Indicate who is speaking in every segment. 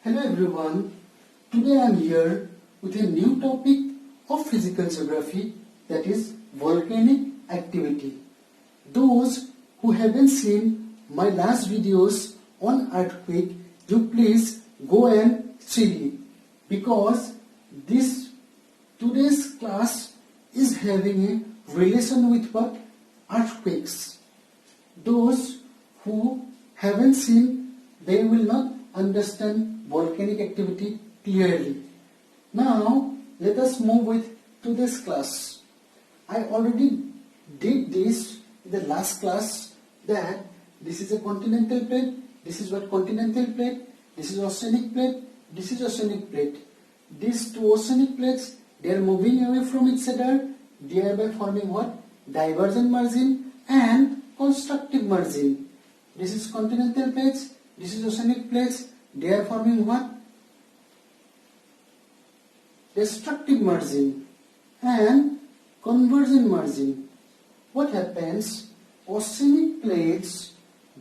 Speaker 1: Hello everyone, today I am here with a new topic of physical geography, that is volcanic activity. Those who haven't seen my last videos on earthquake, you please go and see it, because today's class is having a relation with what? Earthquakes. Those who haven't seen, they will not understand volcanic activity clearly. Now let us move with today's class. I already did this in the last class, that this is a continental plate, this is what continental plate, this is oceanic plate, this is oceanic plate. These two oceanic plates, they are moving away from each other, thereby forming what? Divergent margin and constructive margin. This is continental plates, this is oceanic plates, they are forming what? Destructive margin and convergent margin. What happens? Oceanic plates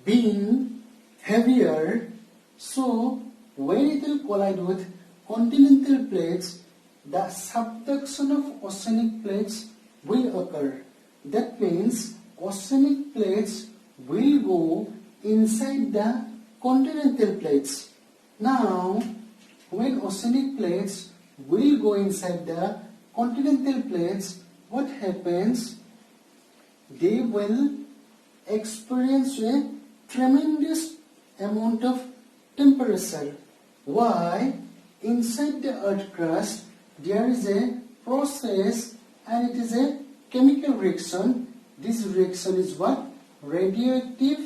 Speaker 1: being heavier, so when it will collide with continental plates, the subduction of oceanic plates will occur. That means oceanic plates will go inside the continental plates. Now, when oceanic plates will go inside the continental plates, what happens? They will experience a tremendous amount of temperature. Why? Inside the earth crust, there is a process, and it is a chemical reaction. This reaction is what? Radioactive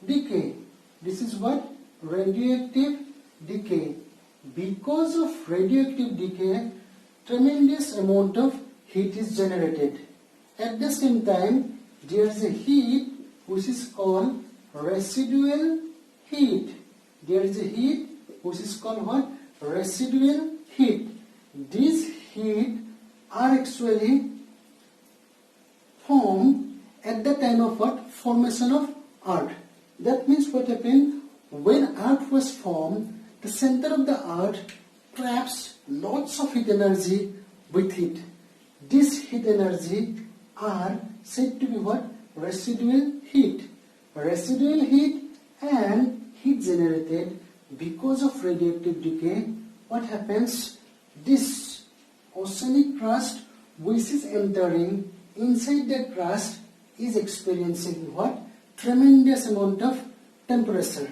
Speaker 1: decay. This is what? Radioactive decay. Because of radioactive decay, tremendous amount of heat is generated. At the same time, there is a heat which is called residual heat. There is a heat which is called what? Residual heat. These heat are actually formed at the time of what? Formation of earth. That means what happened? When earth was formed, the center of the earth traps lots of heat energy with it. This heat energy are said to be what? Residual heat. Residual heat and heat generated because of radioactive decay. What happens? This oceanic crust which is entering inside the crust is experiencing what? Tremendous amount of temperature.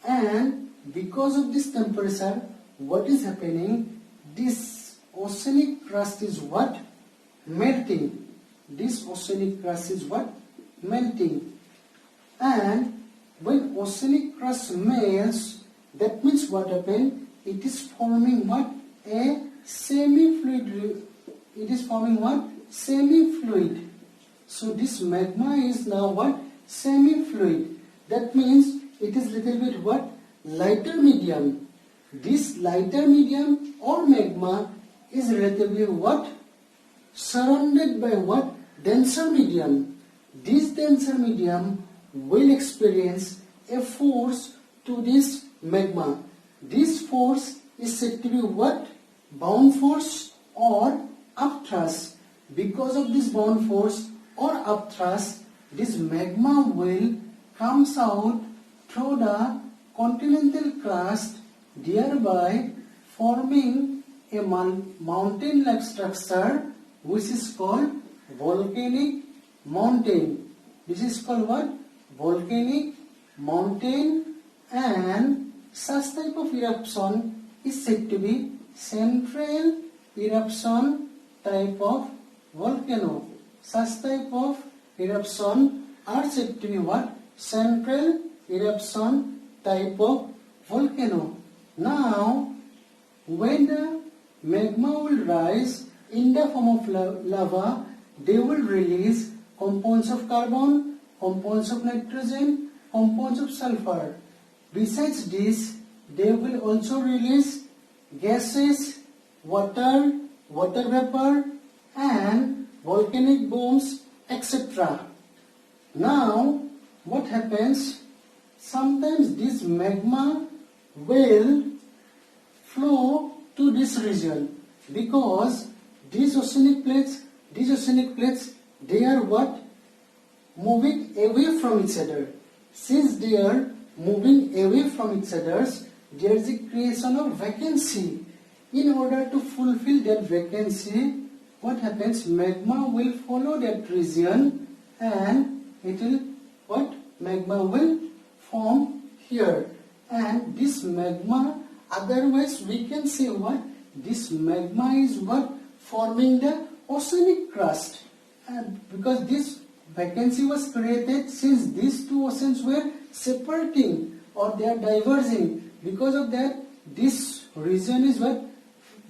Speaker 1: And because of this temperature, what is happening? This oceanic crust is what? Melting. This oceanic crust is what? Melting. And when oceanic crust melts, that means what happened? It is forming what? A semi-fluid. It is forming what? Semi-fluid. So this magma is now what? Semi-fluid. That means it is little bit what? Lighter medium. This lighter medium or magma is relatively what? Surrounded by what? Denser medium. This denser medium will experience a force to this magma. This force is said to be what? Bound force or upthrust. Because of this bound force or upthrust, this magma will comes out through the continental crust, thereby forming a mountain-like structure which is called volcanic mountain. This is called what? Volcanic mountain, and such type of eruption is said to be central eruption type of volcano. Such type of eruption are said to be what? Central eruption type of volcano. Now, when the magma will rise in the form of lava, they will release compounds of carbon, compounds of nitrogen, compounds of sulfur. Besides this, they will also release gases, water, water vapor, and volcanic bombs, etc. Now, what happens? Sometimes this magma will flow to this region, because these oceanic plates, they are what? Moving away from each other. Since they are moving away from each other, there is a creation of vacancy. In order to fulfill that vacancy, what happens? Magma will follow that region and it will what? Magma will form here. And this magma, otherwise we can say what? This magma is what? Forming the oceanic crust. And because this vacancy was created since these two oceans were separating or they are diverging. Because of that, this region is what?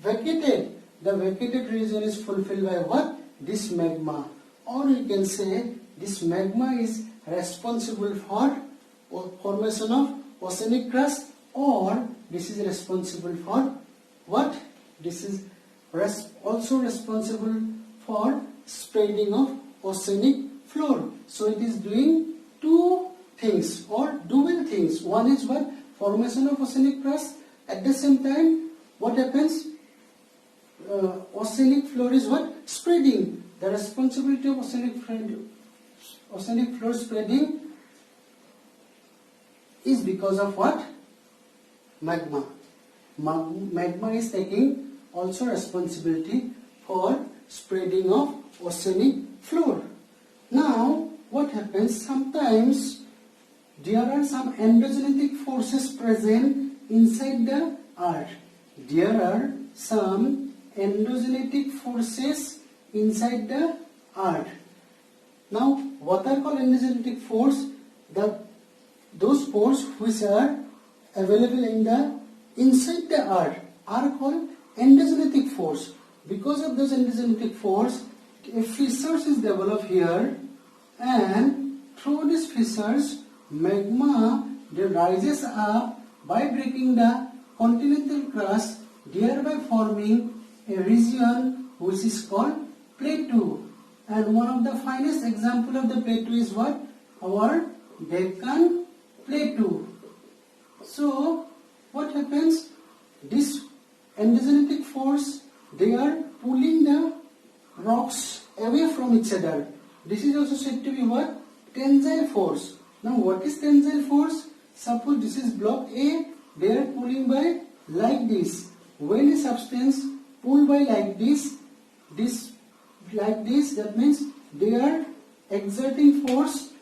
Speaker 1: Vacated. The vacated region is fulfilled by what? This magma. Or you can say this magma is responsible for formation of oceanic crust, or this is responsible for what? This is also responsible for spreading of oceanic floor. So it is doing two things or dual things. One is what? Formation of oceanic crust. At the same time, what happens? Oceanic floor is what? Spreading. The responsibility of oceanic floor spreading is because of what? Magma. Magma is taking also responsibility for spreading of oceanic floor. Now, what happens? Sometimes there are some endogenetic forces present inside the earth. There are some endogenetic forces inside the earth. Now, what are called endogenetic force? Those forces which are available inside the earth are called endogenetic force. Because of those endogenetic force, a fissures is developed here, and through these fissures, magma rises up by breaking the continental crust, thereby forming a region which is called plateau. And one of the finest example of the plateau is what? Our Deccan Plateau. So, what happens? This endogenetic force, they are pulling the rocks away from each other. This is also said to be what? Tensile force. Now, what is tensile force? Suppose this is block A, they are pulling by like this. When a substance pulled by like this, that means they are exerting force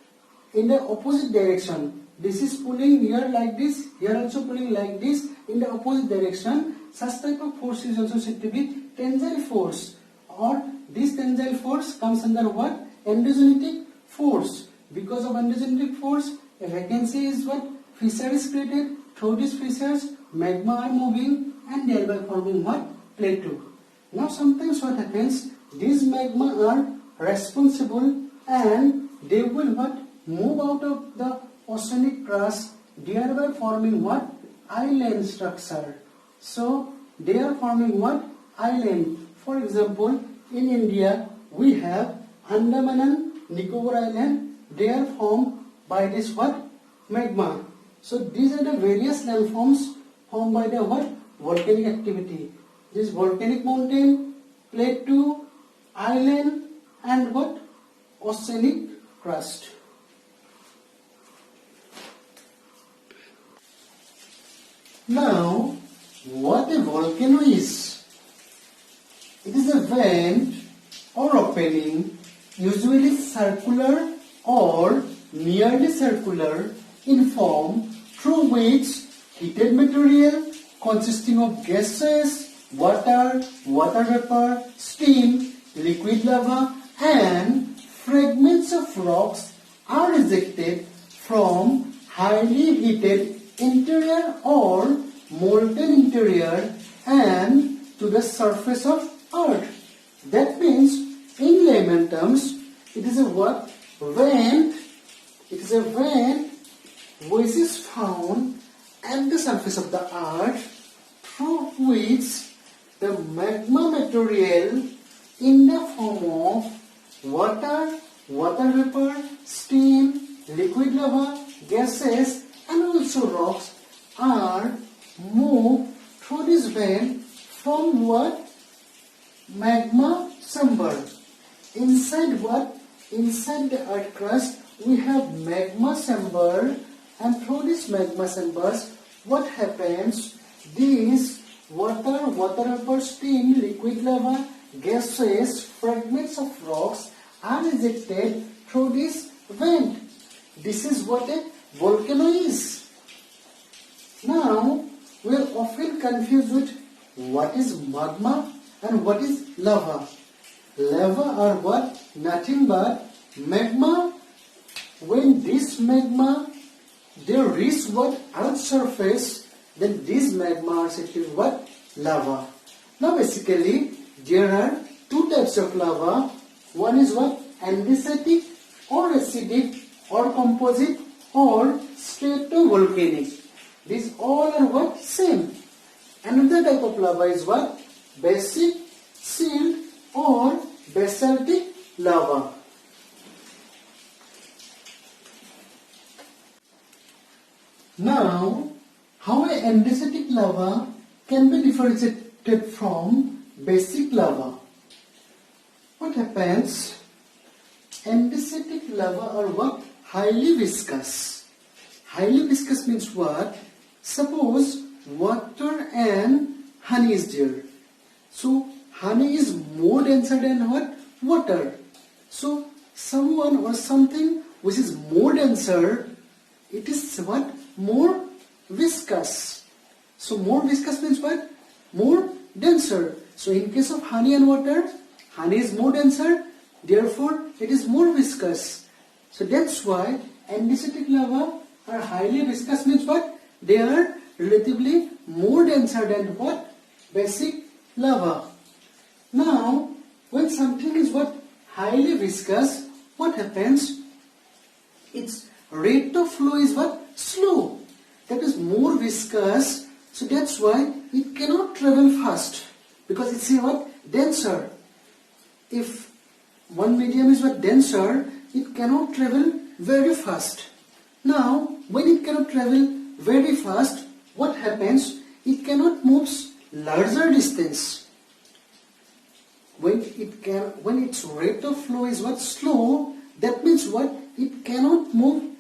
Speaker 1: in the opposite direction. This is pulling here like this, here also pulling like this in the opposite direction. Such type of force is also said to be tensile force, or this tensile force comes under what? Endogenetic force. Because of endogenetic force, a vacancy is what? Fissure is created. Through these fissures, magma are moving and thereby forming what? Plateau. Now sometimes what happens? These magma are responsible and they will what? Move out of the oceanic crust, thereby forming what? Island structure. So they are forming what? Island. For example, in India we have Andaman and Nicobar Island. They are formed by this what? Magma. So these are the various landforms formed by the what? Volcanic activity. This volcanic mountain, plateau, island, and what? Oceanic crust. Now, what a volcano is? It is a vent or opening, usually circular or nearly circular in form, through which heated material consisting of gases, water, water vapor, steam, liquid lava, and fragments of rocks are ejected from highly heated interior or molten interior and to the surface of earth. That means, in layman terms, it is a what? Vent. It is a vent which is found at the surface of the earth, through which the magma material in the form of water, water vapor, steam, liquid lava, gases, and also rocks are moved through this vent from what? Magma chamber. Inside what? Inside the earth crust we have magma chamber, and through this magma chambers what happens? These water vapor, steam, liquid lava, gases, fragments of rocks are ejected through this vent. This is what a volcano is. Now we are often confused with what is magma and what is lava. Lava are what? Nothing but magma. When this magma they reach what? Earth's surface, then this magma are said to be what? Lava. Now basically there are two types of lava. One is what? Andesitic or acidic or composite or stratovolcanic. These all are what? Same. Another type of lava is what? Basic, sealed or basaltic lava. Now, how an andesitic lava can be differentiated from basic lava? What happens? Andesitic lava are what? Highly viscous. Highly viscous means what? Suppose water and honey is there. So honey is more denser than what? Water. So someone or something which is more denser, it is what? More viscous. So more viscous means what? More denser. So in case of honey and water, honey is more denser, therefore it is more viscous. So that's why andesitic lava are highly viscous means what? They are relatively more denser than what? Basic lava. Now when something is what? Highly viscous, what happens? Its rate of flow is what? Slow. That is more viscous, so that's why it cannot travel fast, because it's what? Denser. If one medium is what? Denser, it cannot travel very fast. Now when it cannot travel very fast, what happens? It cannot move larger distance. When its rate of flow is what? Slow, that means what? It cannot move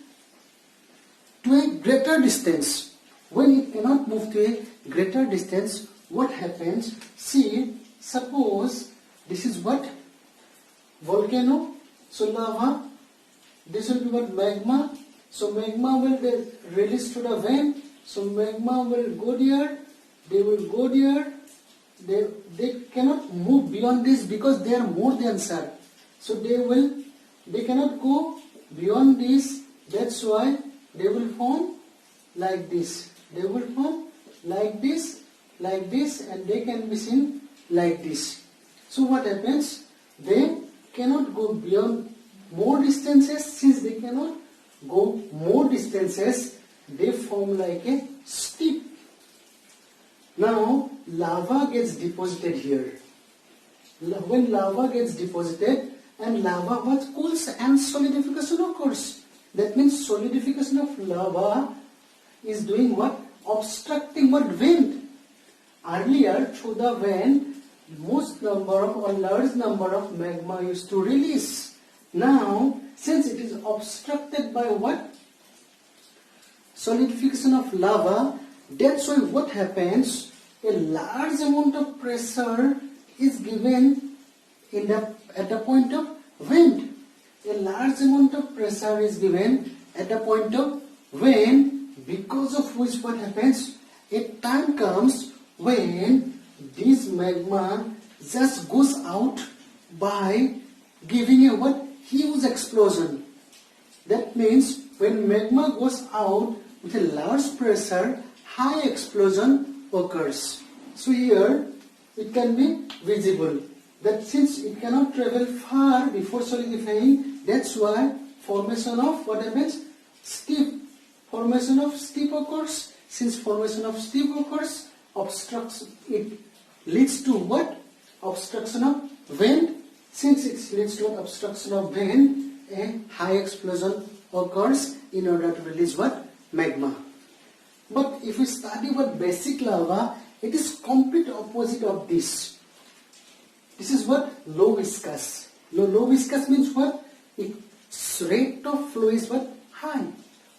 Speaker 1: to a greater distance. When it cannot move to a greater distance, what happens? See, suppose this is what? Volcano. So lava. This will be what? Magma. So magma will be released to the vent. So magma will go there. They will go there. They cannot move beyond this because they are more denser. So they cannot go beyond this. That's why they will form like this. They will form like this, and they can be seen like this. So what happens? They cannot go beyond more distances. Since they cannot go more distances, they form like a steep. Now lava gets deposited here. When lava gets deposited and lava what? Cools and solidification occurs. That means solidification of lava is doing what? Obstructing what? Vent. Earlier through the vent, most number of or large number of magma used to release. Now since it is obstructed by what? Solidification of lava, that's why what happens? A large amount of pressure is given at the point of vent. A large amount of pressure is given at the point of vent, because of which what happens? A time comes when this magma just goes out by giving a what? Huge explosion. That means when magma goes out with a large pressure, high explosion occurs. So here it can be visible that since it cannot travel far before solidifying, that's why formation of what happens? Steep. Formation of steep occurs. Since formation of steep occurs, it leads to what? Obstruction of vent. Since it leads to obstruction of vent, a high explosion occurs in order to release what? Magma. But if we study what basic lava, it is complete opposite of this. This is what? Low viscous. Low viscous means what? Its rate of flow is what? High.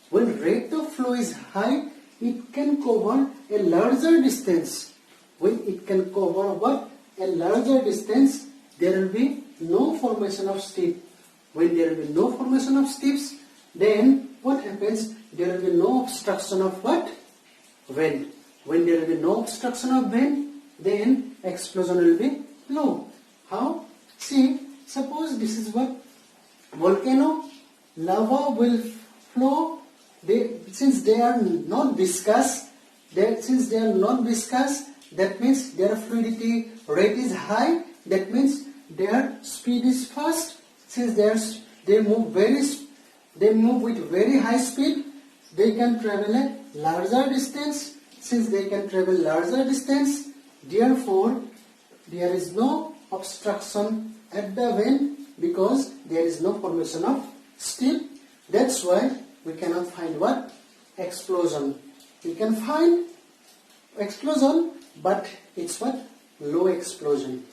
Speaker 1: When rate of flow is high, it can cover a larger distance. When it can cover what? A larger distance, there will be no formation of steep. When there will be no formation of steeps, then what happens? There will be no obstruction of what? Vent. When there will be no obstruction of vent, then explosion will be low. How? See, suppose this is what? Volcano, lava will flow. Since they are not viscous, that means their fluidity rate is high. That means their speed is fast. Since they move with very high speed, they can travel a larger distance. Since they can travel larger distance, therefore there is no obstruction at the vent because there is no formation of steep. That's why we cannot find what? Explosion. We can find explosion, but it's what? Low explosion.